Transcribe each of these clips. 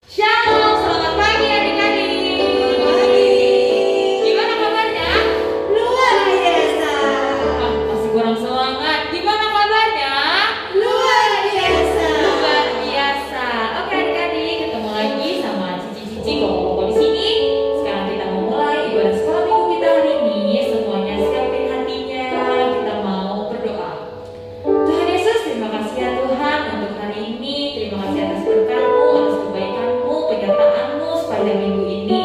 Shalom, selamat pagi adik-adik. Gimana kabarnya? Luar biasa. Masih kurang semangat. Gimana kabarnya? Luar biasa. Luar biasa. Oke adik-adik, ketemu lagi sama Cici-cici koko di sini. Sekarang kita mau mulai ibadah sekolah minggu kita hari ini. Semuanya siapin hatinya. Kita mau berdoa. Tuhan Yesus, terima kasih ya Tuhan untuk hari ini. Terima kasih atas berkat-Mu, atas kebaikan-Mu, penyertaan-Mu sepanjang minggu ini.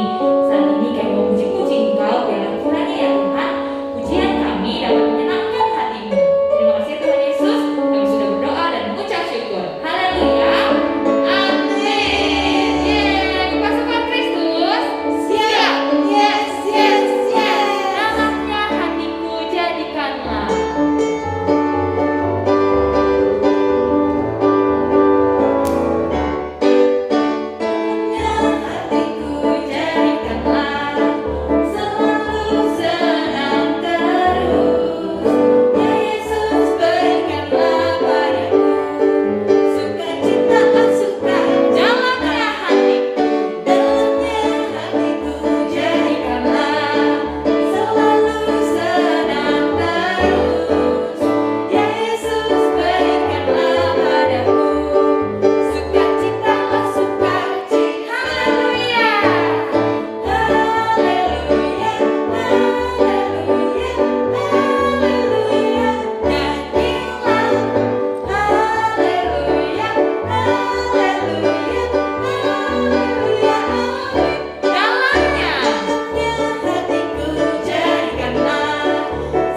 Saat ini kami memuji-puji Engkau, biarlah kiranya ya Tuhan, pujian kami dapat menyenangkan hati-Mu. Terima kasih Tuhan Yesus, kami sudah berdoa dan mengucap syukur. Haleluya. Amin. Yeay, pasukan Kristus. Siap. Yes, yes, yes. Dalamnya hatiku jadikanlah. Hatiku jadikanlah selalu senang terus. Ya Yesus berikanlah padaku sukacita, Dalamnya hatiku. dalamnya hatiku jadikanlah selalu senang terus. Ya Yesus berikanlah padaku sukacita. Haleluya. Haleluya, haleluya, haleluya, nyanyilah. Haleluya, haleluya, haleluya, Dalamnya. hatiku jadikanlah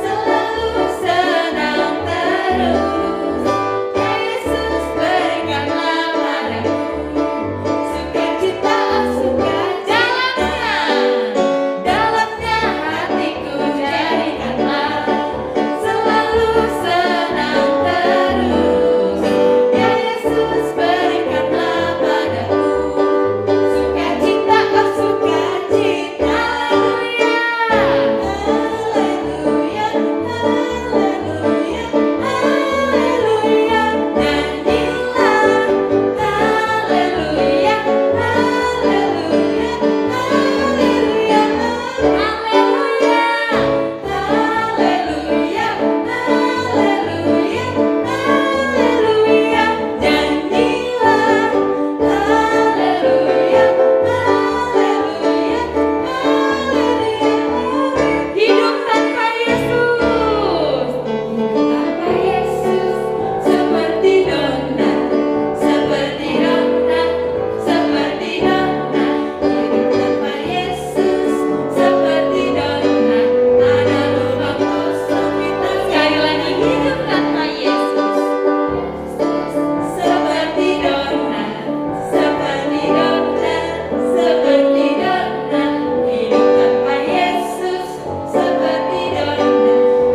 selalu senang terus. Ya Yesus berikanlah padaku sukacita. Dalamnya hatiku jadikanlah selalu senang terus. Ya Yesus berikanlah padaku sukacita. Haleluya, haleluya, haleluya, nyanyilah. Haleluya, haleluya, haleluya, Haleluya. haleluya, haleluya, haleluya, nyanyilah. Haleluya, haleluya, haleluya. Hidup tanpa Yesus. Tanpa Yesus seperti donat, seperti donat, seperti donat. Hidup tanpa Yesus seperti donat, ada lubang kosong di tengah. Sekali lagi, hidup tanpa Yesus. Seperti donat, seperti donat, seperti donat. Hidup tanpa Yesus seperti donat,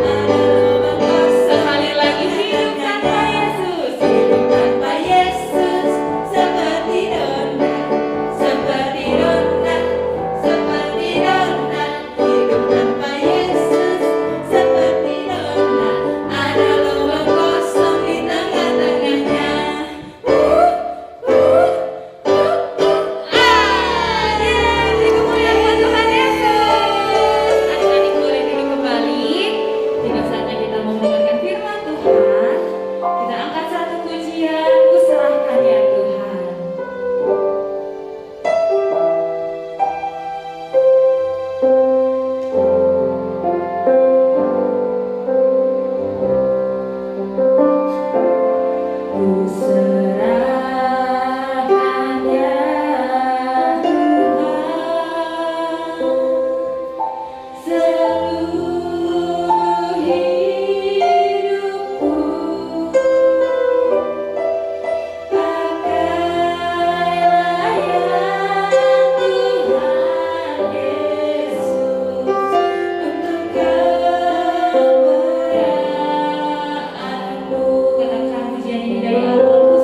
ada lubang kosong. Sekali lagi, hidup tanpa Yesus. Hidup tanpa Yesus seperti donat, seperti donat, seperti donat. Hidup tanpa Yesus seperti donat, ada lubang kosong di tengah-tengahnya. Yeay, kemuliaan Tuhan Yesus. Adik-adik boleh duduk kembali. Tiba saatnya kita mau mendengarkan firman Tuhan. Kita angkat satu pujian, ku serahkan ya Tuhan. Ku serahkan ya Tuhan seluruh hidupku. Pakailah ya Tuhan Yesus untuk kemuliaan-Mu. Katakan pujian ini dari awal.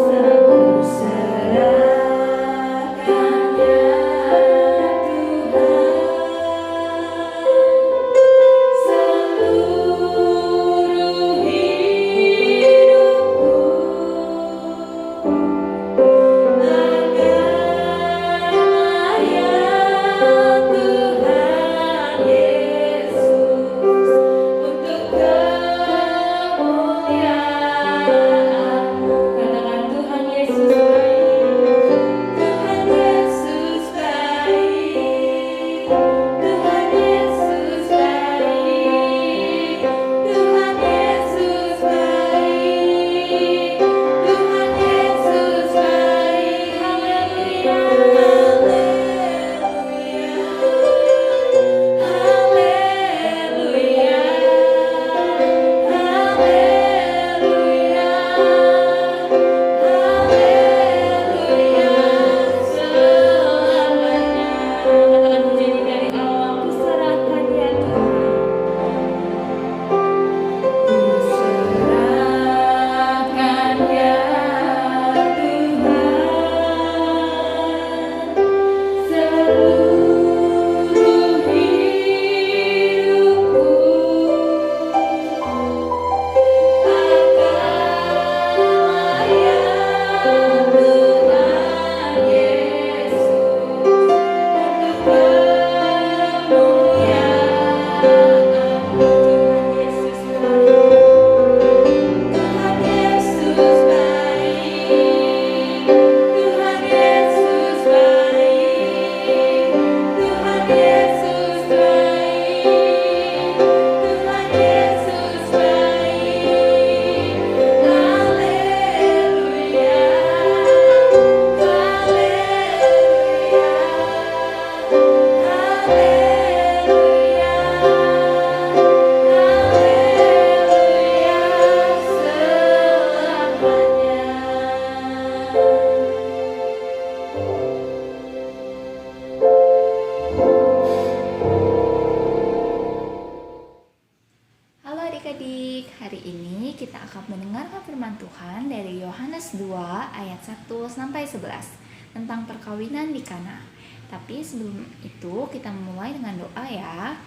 mendengarkan firman Tuhan dari Yohanes 2 ayat 1 sampai 11 tentang perkawinan di Kana. Tapi sebelum itu kita mulai dengan doa ya.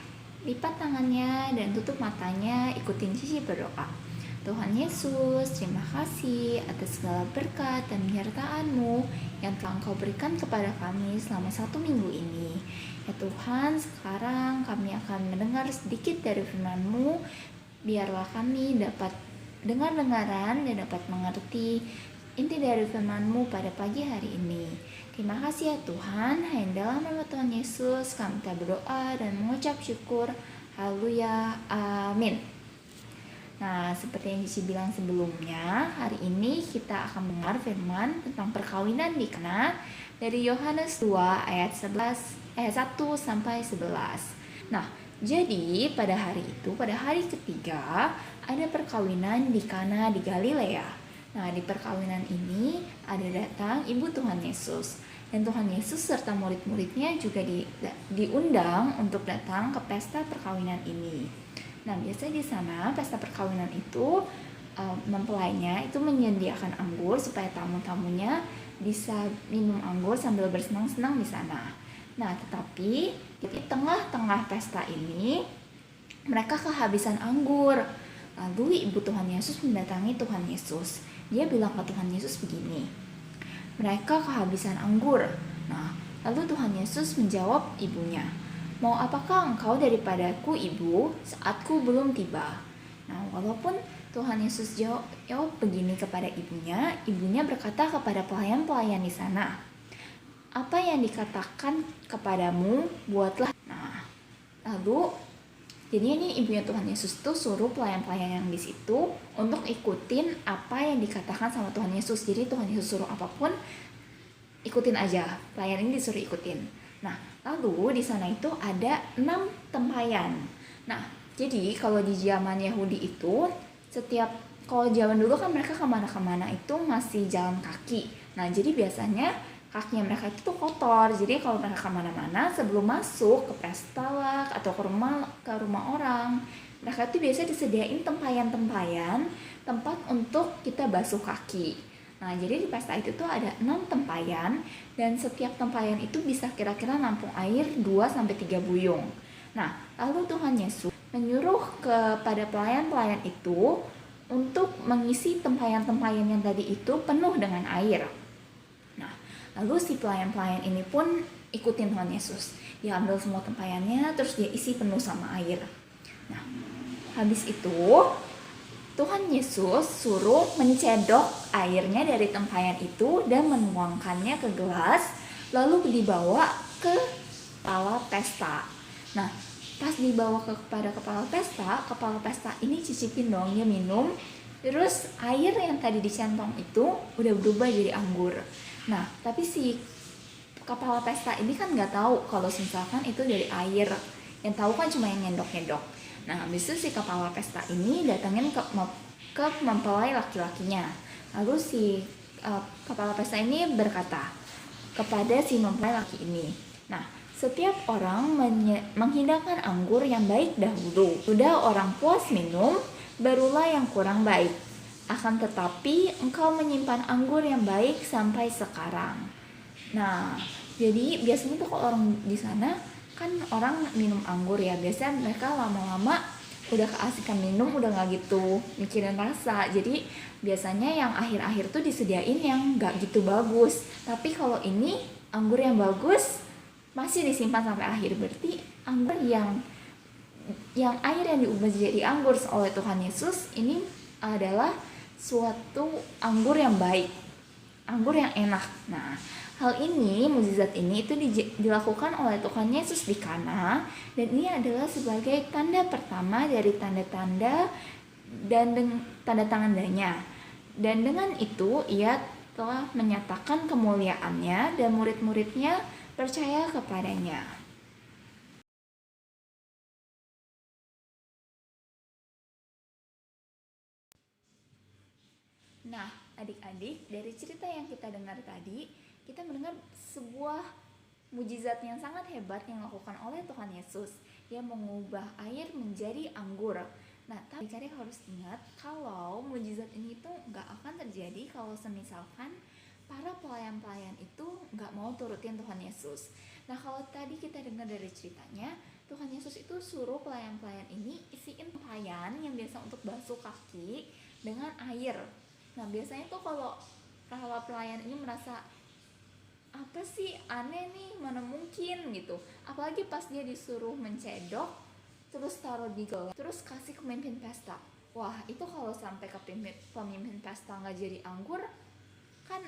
Lipat tangannya dan tutup matanya, ikutin Cici berdoa. Tuhan Yesus, terima kasih atas segala berkat dan penyertaan-Mu yang telah Engkau berikan kepada kami selama 1 minggu ini. Ya Tuhan, sekarang kami akan mendengar sedikit dari firman-Mu. Biarlah kami dapat dengar-dengaran dan dapat mengerti inti dari firman-Mu pada pagi hari ini. Terima kasih ya Tuhan, hanya dalam nama Tuhan Yesus kami telah berdoa dan mengucap syukur. Haleluya, amin. Nah, seperti yang Cici bilang sebelumnya, hari ini kita akan mendengar firman tentang perkawinan di Kana dari Yohanes 2 ayat 1 sampai 11. Nah, jadi pada hari itu, pada hari ketiga, ada perkawinan di Kana di Galilea. Nah, di perkawinan ini ada datang ibu Tuhan Yesus. Dan Tuhan Yesus serta murid-muridnya juga diundang untuk datang ke pesta perkawinan ini. Nah, biasanya di sana pesta perkawinan itu mempelainya itu menyediakan anggur supaya tamu-tamunya bisa minum anggur sambil bersenang-senang di sana. Nah, tetapi di tengah-tengah pesta ini mereka kehabisan anggur. Lalu ibu Tuhan Yesus mendatangi Tuhan Yesus. Dia bilang ke Tuhan Yesus begini, mereka kehabisan anggur. Nah, lalu Tuhan Yesus menjawab ibunya, mau apakah engkau daripadaku ibu, saatku belum tiba. Nah, walaupun Tuhan Yesus jawab begini kepada ibunya, ibunya berkata kepada pelayan-pelayan di sana, apa yang dikatakan kepadamu, buatlah. Nah, lalu jadi ini ibunya Tuhan Yesus tuh suruh pelayan-pelayan yang di situ untuk ikutin apa yang dikatakan sama Tuhan Yesus. Jadi Tuhan Yesus suruh apapun, ikutin aja. Pelayan ini disuruh ikutin. Nah, lalu di sana itu ada 6 tempayan. Nah, jadi kalau di zaman Yahudi itu kalau zaman dulu kan mereka kemana-kemana itu masih jalan kaki. Nah, jadi biasanya kakinya mereka itu tuh kotor. Jadi kalau mereka kemana-mana sebelum masuk ke pesta lah atau ke rumah orang, mereka itu biasa disediain tempayan-tempayan tempat untuk kita basuh kaki. Nah, jadi di pesta itu tuh ada 6 tempayan dan setiap tempayan itu bisa kira-kira nampung air 2-3 buyung. Nah, lalu Tuhan Yesus menyuruh kepada pelayan-pelayan itu untuk mengisi tempayan-tempayan yang tadi itu penuh dengan air. Nah, lalu si pelayan-pelayan ini pun ikutin Tuhan Yesus. Dia ambil semua tempayannya terus dia isi penuh sama air. Nah, habis itu Tuhan Yesus suruh mencedok airnya dari tempayan itu dan menuangkannya ke gelas, lalu dibawa ke kepala pesta. Nah, pas dibawa kepada kepala pesta ini cicipin dong, dia minum. Terus air yang tadi dicentong itu udah berubah jadi anggur. Nah, tapi si kepala pesta ini kan nggak tahu kalau misalkan itu dari air. Yang tahu kan cuma yang nyendok-nyendok. Nah, habis itu si kepala pesta ini datangin ke mempelai laki-lakinya. Lalu si kepala pesta ini berkata kepada si mempelai laki ini, nah, setiap orang menghidangkan anggur yang baik dahulu. Sudah orang puas minum, barulah yang kurang baik. Akan tetapi engkau menyimpan anggur yang baik sampai sekarang. Nah, jadi biasanya tuh kalau orang di sana kan orang minum anggur ya, biasanya mereka lama-lama udah keasikan minum, udah nggak gitu mikirin rasa. Jadi biasanya yang akhir-akhir tuh disediain yang nggak gitu bagus. Tapi kalau ini anggur yang bagus masih disimpan sampai akhir, berarti anggur yang air yang diubah jadi anggur oleh Tuhan Yesus ini adalah suatu anggur yang baik, anggur yang enak. Nah, hal ini, mukjizat ini itu dilakukan oleh Tuhan Yesus di Kana, dan ini adalah sebagai tanda pertama dari tanda-tanda dan tanda tandanya. Dan dengan itu ia telah menyatakan kemuliaannya dan murid-muridnya percaya kepadanya. Nah, adik-adik, dari cerita yang kita dengar tadi, kita mendengar sebuah mujizat yang sangat hebat yang dilakukan oleh Tuhan Yesus. Dia mengubah air menjadi anggur. Nah, tapi adik harus ingat kalau mujizat ini tuh nggak akan terjadi kalau semisalkan para pelayan-pelayan itu nggak mau turutin Tuhan Yesus. Nah, kalau tadi kita dengar dari ceritanya, Tuhan Yesus itu suruh pelayan-pelayan ini isiin pelayan yang biasa untuk basuh kaki dengan air. Nah, biasanya tuh kalau pelayan ini merasa apa sih, aneh nih, mana mungkin gitu. Apalagi pas dia disuruh mencedok, terus taruh di gelas, terus kasih ke pemimpin pesta. Wah, itu kalau sampai ke pemimpin pesta nggak jadi anggur, kan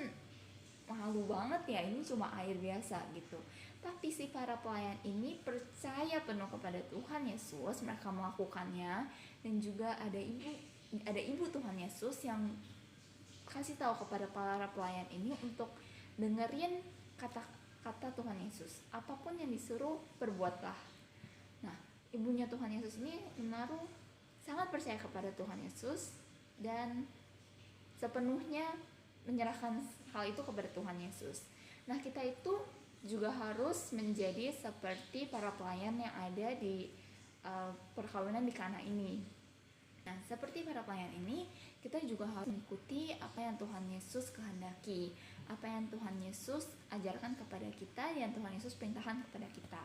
malu banget ya, ini cuma air biasa gitu. Tapi si para pelayan ini percaya penuh kepada Tuhan Yesus, mereka melakukannya, dan juga ada ibu Tuhan Yesus yang kasih tahu kepada para pelayan ini untuk dengerin kata Tuhan Yesus. Apapun yang disuruh, perbuatlah. Nah, ibunya Tuhan Yesus ini menaruh sangat percaya kepada Tuhan Yesus dan sepenuhnya menyerahkan hal itu kepada Tuhan Yesus. Nah, kita itu juga harus menjadi seperti para pelayan yang ada di perkawinan di Kana ini. Nah, seperti para pelayan ini, kita juga harus mengikuti apa yang Tuhan Yesus kehendaki, apa yang Tuhan Yesus ajarkan kepada kita, dan Tuhan Yesus perintahkan kepada kita.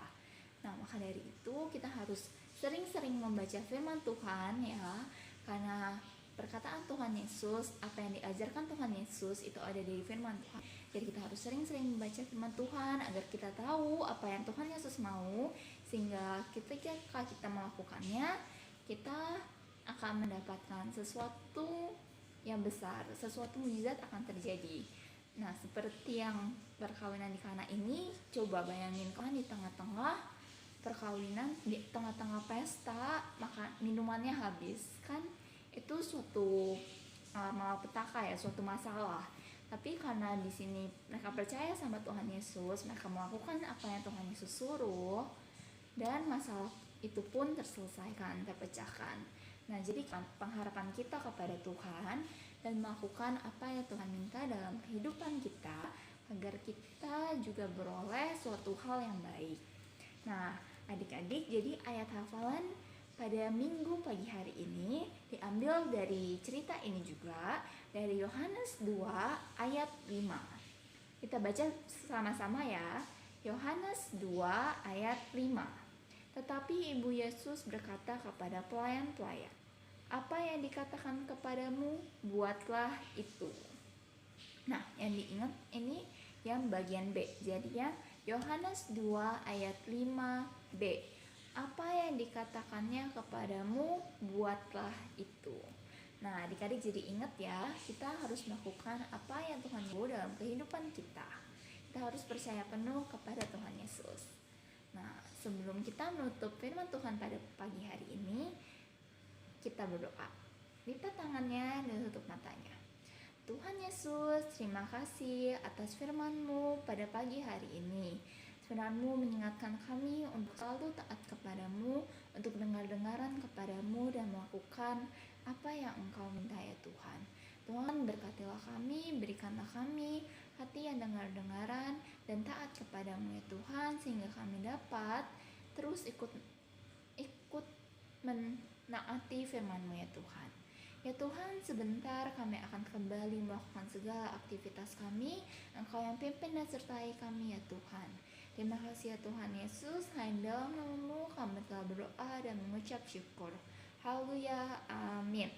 Nah, maka dari itu kita harus sering-sering membaca firman Tuhan ya, karena perkataan Tuhan Yesus, apa yang diajarkan Tuhan Yesus itu ada di firman Tuhan. Jadi kita harus sering-sering membaca firman Tuhan agar kita tahu apa yang Tuhan Yesus mau, sehingga ketika kita melakukannya, kita akan mendapatkan sesuatu yang besar, sesuatu mujizat akan terjadi. Nah, seperti yang perkawinan di Kana ini, coba bayangin kan di tengah-tengah perkawinan, di tengah-tengah pesta, maka minumannya habis, kan itu suatu malapetaka ya, suatu masalah. Tapi karena di sini mereka percaya sama Tuhan Yesus, mereka melakukan apa yang Tuhan Yesus suruh, dan masalah itu pun terselesaikan, terpecahkan. Nah, jadi pengharapan kita kepada Tuhan dan melakukan apa yang Tuhan minta dalam kehidupan kita agar kita juga beroleh suatu hal yang baik. Nah, adik-adik, jadi ayat hafalan pada minggu pagi hari ini diambil dari cerita ini juga, dari Yohanes 2 ayat 5. Kita baca sama-sama ya. Yohanes 2 ayat 5. Tetapi Ibu Yesus berkata kepada pelayan-pelayan, "Apa yang dikatakan kepadamu, buatlah itu." Nah, yang diingat ini yang bagian B. Jadi ya, Yohanes 2 ayat 5b. Apa yang dikatakannya kepadamu, buatlah itu. Nah, adik-adik jadi ingat ya, kita harus melakukan apa yang Tuhan mau dalam kehidupan kita. Kita harus percaya penuh kepada Tuhan Yesus. Nah, sebelum kita menutup firman Tuhan pada pagi hari ini, kita berdoa. Lipat tangannya dan tutup matanya. Tuhan Yesus, terima kasih atas firman-Mu pada pagi hari ini. Firman-Mu mengingatkan kami untuk selalu taat kepadamu, untuk dengar-dengaran kepadamu dan melakukan apa yang Engkau minta ya Tuhan. Tuhan, berkatilah kami, berikanlah kami hati yang dengar-dengaran dan taat kepadamu ya Tuhan, sehingga kami dapat terus ikut menaati firman-Mu ya Tuhan. Ya Tuhan, sebentar kami akan kembali melakukan segala aktivitas kami. Engkau yang pimpin dan sertai kami ya Tuhan. Terima kasih ya Tuhan Yesus. Hanya dalam nama-Mu kami telah berdoa dan mengucap syukur. Haleluya, amin.